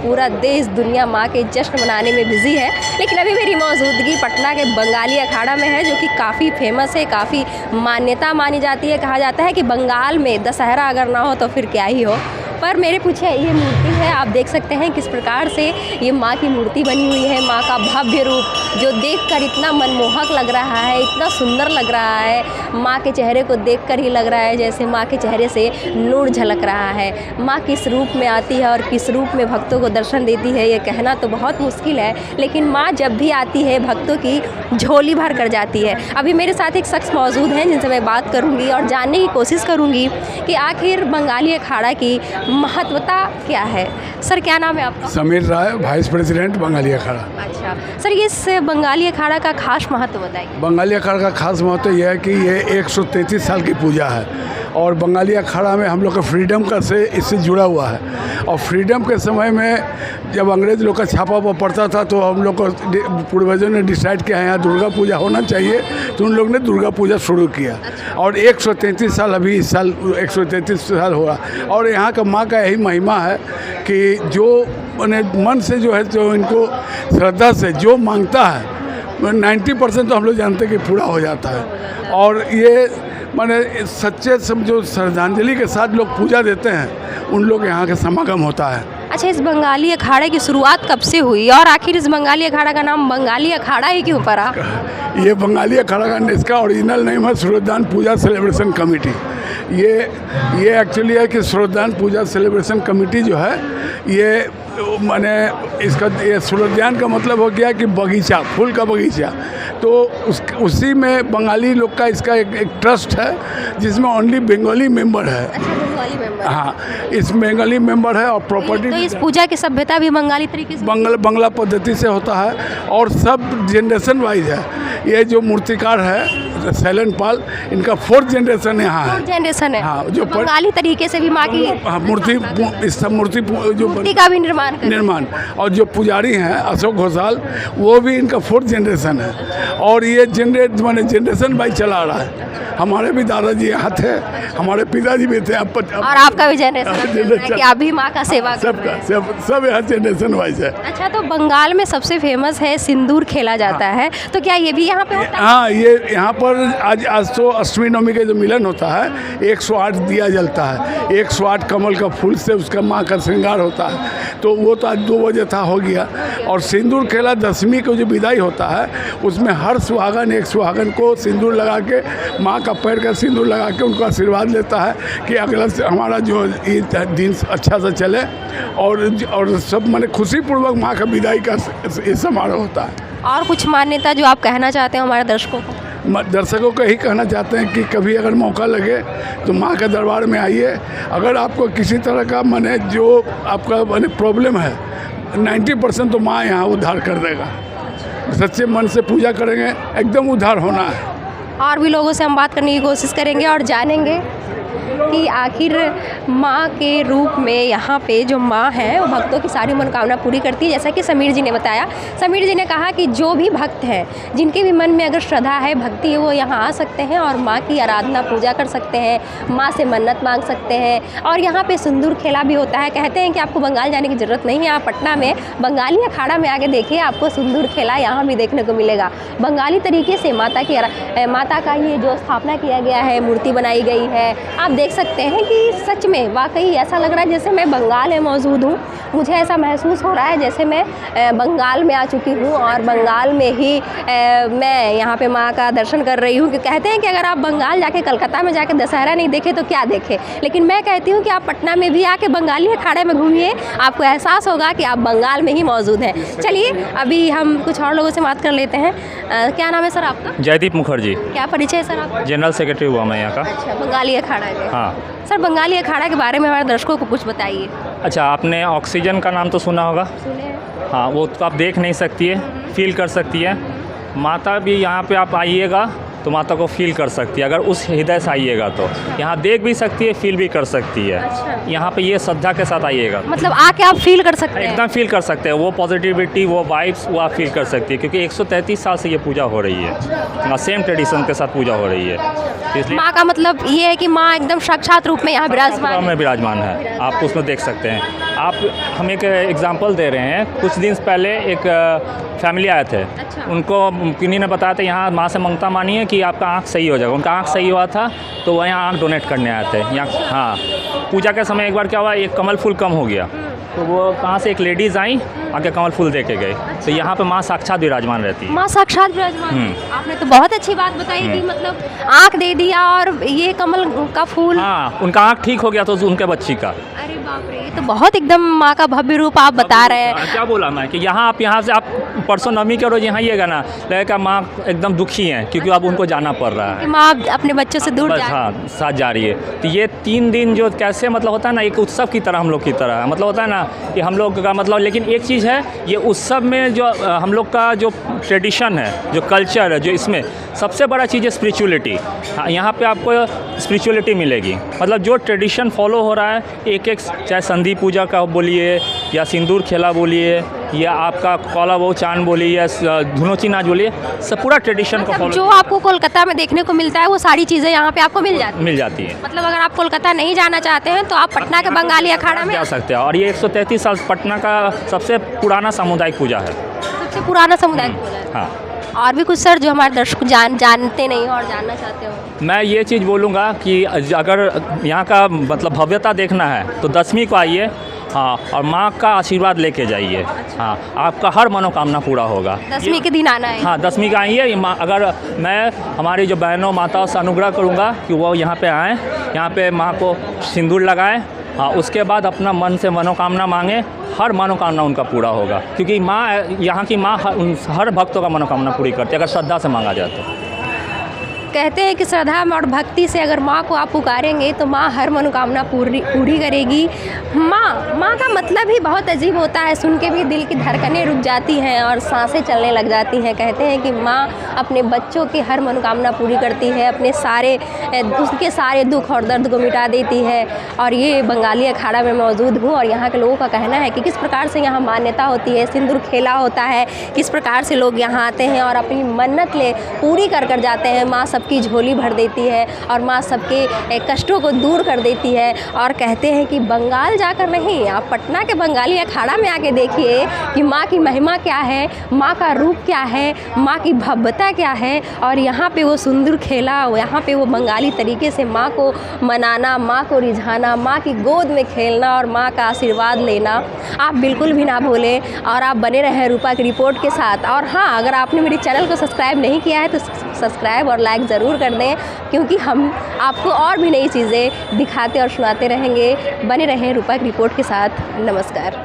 पूरा देश दुनिया माँ के जश्न मनाने में बिज़ी है। लेकिन अभी मेरी मौजूदगी पटना के बंगाली अखाड़ा में है, जो कि काफ़ी फेमस है, काफ़ी मान्यता मानी जाती है। कहा जाता है कि बंगाल में दशहरा अगर ना हो तो फिर क्या ही हो। पर मेरे पीछे ये मूर्ति है, आप देख सकते हैं किस प्रकार से ये माँ की मूर्ति बनी हुई है। माँ का भव्य रूप जो देखकर इतना मनमोहक लग रहा है, इतना सुंदर लग रहा है। माँ के चेहरे को देखकर ही लग रहा है जैसे माँ के चेहरे से नूर झलक रहा है। माँ किस रूप में आती है और किस रूप में भक्तों को दर्शन देती है, ये कहना तो बहुत मुश्किल है। लेकिन माँ जब भी आती है भक्तों की झोली भर कर जाती है। अभी मेरे साथ एक शख्स मौजूद हैं जिनसे मैं बात करूँगी और जानने की कोशिश करूँगी कि आखिर बंगाली अखाड़ा की महत्वता क्या है। सर क्या नाम है आपका? समीर राय, वाइस प्रेसिडेंट बंगाली अखाड़ा। अच्छा सर, ये इस बंगाली अखाड़ा का खास महत्व बताइए। बंगाली अखाड़ा का खास महत्व यह है कि ये 133 साल की पूजा है और बंगाली अखाड़ा में हम लोग का फ्रीडम का से इससे जुड़ा हुआ है। और फ्रीडम के समय में जब अंग्रेज़ लोग का छापा पड़ता था तो हम लोग को पूर्वजों ने डिसाइड किया यहाँ दुर्गा पूजा होना चाहिए, तो उन लोग ने दुर्गा पूजा शुरू किया। और 133 साल अभी इस साल 133 साल हुआ। और यहाँ का माँ का यही महिमा है कि जो मैंने मन से जो है, जो इनको श्रद्धा से जो मांगता है 90% तो हम लोग जानते हैं कि पूरा हो जाता है। और ये माने सच्चे समझो श्रद्धांजलि के साथ लोग पूजा देते हैं, उन लोग यहाँ का समागम होता है। अच्छा, इस बंगाली अखाड़े की शुरुआत कब से हुई और आखिर इस बंगाली अखाड़ा का नाम बंगाली अखाड़ा ही क्यों पड़ा? ये बंगाली अखाड़ा का इसका ओरिजिनल नेम है श्रोतदान पूजा सेलिब्रेशन कमेटी। ये एक्चुअली है कि श्रोतदान पूजा सेलिब्रेशन कमेटी जो है ये माने इसका ये श्रोतदान का मतलब हो गया कि बगीचा, फूल का बगीचा। तो उसी में बंगाली लोग का इसका एक ट्रस्ट है जिसमें ओनली बंगाली मेंबर है। अच्छा, बंगाली मेंबर। हाँ, इस बंगाली मेंबर है और प्रॉपर्टी तो इस पूजा की सभ्यता भी बंगाली तरीके से बंगला पद्धति से होता है और सब जनरेशन वाइज है। ये जो मूर्तिकार है शैलन पाल, इनका 4th जनरेशन यहाँ है। 4th जनरेशन है। हाँ, जो बंगाली तरीके से भी माँ की मूर्ति जो मूर्ति का भी निर्माण और जो पुजारी हैं अशोक घोषाल, वो भी इनका 4th जनरेशन है। और ये जनरेशन बाई चला रहा है। हमारे भी दादाजी यहाँ थे, हमारे पिताजी भी थे। और आपका भी जनरेशन कि आप भी माँ का सेवा सब यहाँ जनरेशन वाइज है। अच्छा, तो बंगाल में सबसे फेमस है सिंदूर खेला जाता है, तो क्या ये भी यहाँ पे होता है? हाँ, ये यहाँ पर आज तो अष्टमी नवमी का जो मिलन होता है 108 दिया जलता है, 108 कमल का फूल से उसका माँ का श्रृंगार होता है। तो वो तो आज 2 बजे था, हो गया। और सिंदूर खेला दशमी को जो विदाई होता है उसमें हर सुहागन एक सुहागन को सिंदूर लगा के माँ का पैर का सिंदूर लगा के उनको आशीर्वाद लेता है कि अगला से हमारा जो दिन अच्छा से चले। और सब माने खुशीपूर्वक माँ का विदाई का ये समारोह होता है। और कुछ मान्यता जो आप कहना चाहते हैं हमारे दर्शकों को? दर्शकों को यही कहना चाहते हैं कि कभी अगर मौका लगे तो माँ के दरबार में आइए। अगर आपको किसी तरह का माने जो आपका माने प्रॉब्लम है 90% तो माँ यहाँ उद्धार कर देगा। सच्चे मन से पूजा करेंगे एकदम उद्धार होना है। और भी लोगों से हम बात करने की कोशिश करेंगे और जानेंगे कि आखिर माँ के रूप में यहाँ पे जो माँ है वो भक्तों की सारी मनोकामना पूरी करती है। जैसा कि समीर जी ने बताया, समीर जी ने कहा कि जो भी भक्त हैं जिनके भी मन में अगर श्रद्धा है, भक्ति है, वो यहाँ आ सकते हैं और माँ की आराधना पूजा कर सकते हैं, माँ से मन्नत मांग सकते हैं। और यहाँ पे सिंदूर खेला भी होता है। कहते हैं कि आपको बंगाल जाने की ज़रूरत नहीं है, आप पटना में बंगाली अखाड़ा में आके देखिए, आपको सिंदूर खेला यहाँ भी देखने को मिलेगा। बंगाली तरीके से माता का ये जो स्थापना किया गया है, मूर्ति बनाई गई है, आप देख सकते हैं कि सच में वाकई ऐसा लग रहा है जैसे मैं बंगाल में मौजूद हूँ। मुझे ऐसा महसूस हो रहा है जैसे मैं बंगाल में आ चुकी हूँ और बंगाल में ही मैं यहाँ पे माँ का दर्शन कर रही हूँ। कहते हैं कि अगर आप बंगाल जाके कलकत्ता में जाके दशहरा नहीं देखे तो क्या देखे, लेकिन मैं कहती हूँ कि आप पटना में भी आके बंगाली अखाड़े में घूमिए, आपको एहसास होगा कि आप बंगाल में ही मौजूद हैं। चलिए अभी हम कुछ और लोगों से बात कर लेते हैं। क्या नाम है सर आपका? जयदीप मुखर्जी। क्या परिचय है सर आपका? जनरल सेक्रेटरी हुआ मैं यहाँ का। अच्छा, बंगाली अखाड़ा है। हाँ सर, बंगाली अखाड़ा के बारे में हमारे दर्शकों को कुछ बताइए। अच्छा, आपने ऑक्सीजन का नाम तो सुना होगा? सुने। हाँ, वो तो आप देख नहीं सकती है, फील कर सकती है। माता भी यहाँ पे आप आइएगा तो माता को फील कर सकती है, अगर उस हृदय से आइएगा तो। यहाँ देख भी सकती है, फील भी कर सकती है। यहाँ पे ये श्रद्धा के साथ आइएगा, मतलब आके आप फील कर सकते हैं? एकदम फील कर सकते हैं। वो पॉजिटिविटी, वो वाइब्स, वो आप फील कर सकती है, क्योंकि 133 साल से ये पूजा हो रही है, सेम ट्रेडिशन के साथ पूजा हो रही है। इसलिए माँ का मतलब ये है कि माँ एकदम साक्षात रूप में यहाँ विराजमान में विराजमान है, आप उसमें देख सकते हैं। आप हम एक एग्ज़ाम्पल दे रहे हैं, कुछ दिन पहले एक फैमिली आए थे। अच्छा। उनको किन्हीं ने बताया था यहाँ माँ से मंगता मानिए कि आपका आँख सही हो जाएगा। उनका आँख सही हुआ था तो वो यहाँ आँख डोनेट करने आए थे यहाँ। हाँ, पूजा के समय एक बार क्या हुआ, एक कमल फूल कम हो गया, तो वो कहाँ से एक लेडीज़ आई, आके कमल फूल दे के गए। तो यहाँ पे माँ साक्षात विराजमान रहती है। माँ साक्षात विराजमान है। आपने तो बहुत अच्छी बात बताई कि मतलब आँख दे दिया और ये कमल का फूल। हाँ, उनका आँख ठीक हो गया तो उनके बच्ची का। अरे बाप रे, ये तो बहुत एकदम माँ का भव्य रूप आप बता रहे हैं। क्या बोला मैं कि यहाँ से आप परसों नवमी के रोज यहाँ आइएगा ना, लगेगा माँ एकदम दुखी हैं क्योंकि अब उनको जाना पड़ रहा है। माँ अपने बच्चों से दूर जा रही है। हाँ, साथ जा रही है। तो ये 3 दिन जो कैसे मतलब होता है ना, एक उत्सव की तरह हम लोग की तरह मतलब होता है ना कि हम लोग का मतलब, लेकिन एक चीज़ है ये उत्सव में जो हम लोग का जो ट्रेडिशन है, जो कल्चर है, जो इसमें सबसे बड़ा चीज़ है स्पिरिचुअलिटी। हाँ, यहाँ पे आपको स्पिरिचुअलिटी मिलेगी। मतलब जो ट्रेडिशन फॉलो हो रहा है, एक चाहे संधि पूजा का बोलिए या सिंदूर खेला बोलिए या आपका कौला वो चांद बोलिए या धुनोची नाच बोलिए, सब पूरा ट्रेडिशन को फॉलो। जो आपको कोलकाता में देखने को मिलता है वो सारी चीज़ें यहाँ पे आपको मिल जाती है। मतलब अगर आप कोलकाता नहीं जाना चाहते हैं तो आप पटना के बंगाली अखाड़ा में जा सकते हैं। और ये 133 साल पटना का सबसे पुराना सामुदायिक पूजा है। सबसे पुराना सामुदायिक पूजा है। हाँ, और भी कुछ सर जो हमारे दर्शक जानते नहीं हो और जानना चाहते हो? मैं ये चीज़ बोलूँगा कि अगर यहाँ का मतलब भव्यता देखना है तो 10वीं को आइए। हाँ, और माँ का आशीर्वाद लेके जाइए। हाँ, आपका हर मनोकामना पूरा होगा। 10वीं के दिन आना है। हाँ, 10वीं का आइए। अगर मैं हमारी जो बहनों माताओं से अनुग्रह करूँगा कि वो यहाँ पे आएँ, यहाँ पे माँ को सिंदूर लगाएं। हाँ, उसके बाद अपना मन से मनोकामना मांगे, हर मनोकामना उनका पूरा होगा। क्योंकि माँ, यहाँ की माँ हर भक्तों का मनोकामना पूरी करती है अगर श्रद्धा से मांगा जाए तो। कहते हैं कि श्रद्धा और भक्ति से अगर माँ को आप पुकारेंगे तो माँ हर मनोकामना पूरी करेगी। माँ का मतलब ही बहुत अजीब होता है, सुन के भी दिल की धड़कनें रुक जाती हैं और सांसें चलने लग जाती हैं। कहते हैं कि माँ अपने बच्चों की हर मनोकामना पूरी करती है, उसके सारे दुख और दर्द को मिटा देती है। और ये बंगाली अखाड़ा में मौजूद हूँ और यहाँ के लोगों का कहना है कि किस प्रकार से यहाँ मान्यता होती है, सिंदूर खेला होता है, किस प्रकार से लोग यहाँ आते हैं और अपनी मन्नत पूरी कर जाते हैं। माँ सबकी झोली भर देती है और माँ सबके कष्टों को दूर कर देती है। और कहते हैं कि बंगाल जाकर नहीं, आप पटना के बंगाली अखाड़ा में आके देखिए कि माँ की महिमा क्या है, माँ का रूप क्या है, माँ की भव्यता क्या है। और यहाँ पे वो सिंदूर खेला, यहाँ पे वो बंगाली तरीके से माँ को मनाना, माँ को रिझाना, माँ की गोद में खेलना और माँ का आशीर्वाद लेना आप बिल्कुल भी ना भूलें। और आप बने रहें रूपा की रिपोर्ट के साथ। और हाँ, अगर आपने मेरे चैनल को सब्सक्राइब नहीं किया है तो सब्सक्राइब और लाइक ज़रूर कर दें, क्योंकि हम आपको और भी नई चीज़ें दिखाते और सुनाते रहेंगे। बने रहें रूपा की रिपोर्ट के साथ। नमस्कार।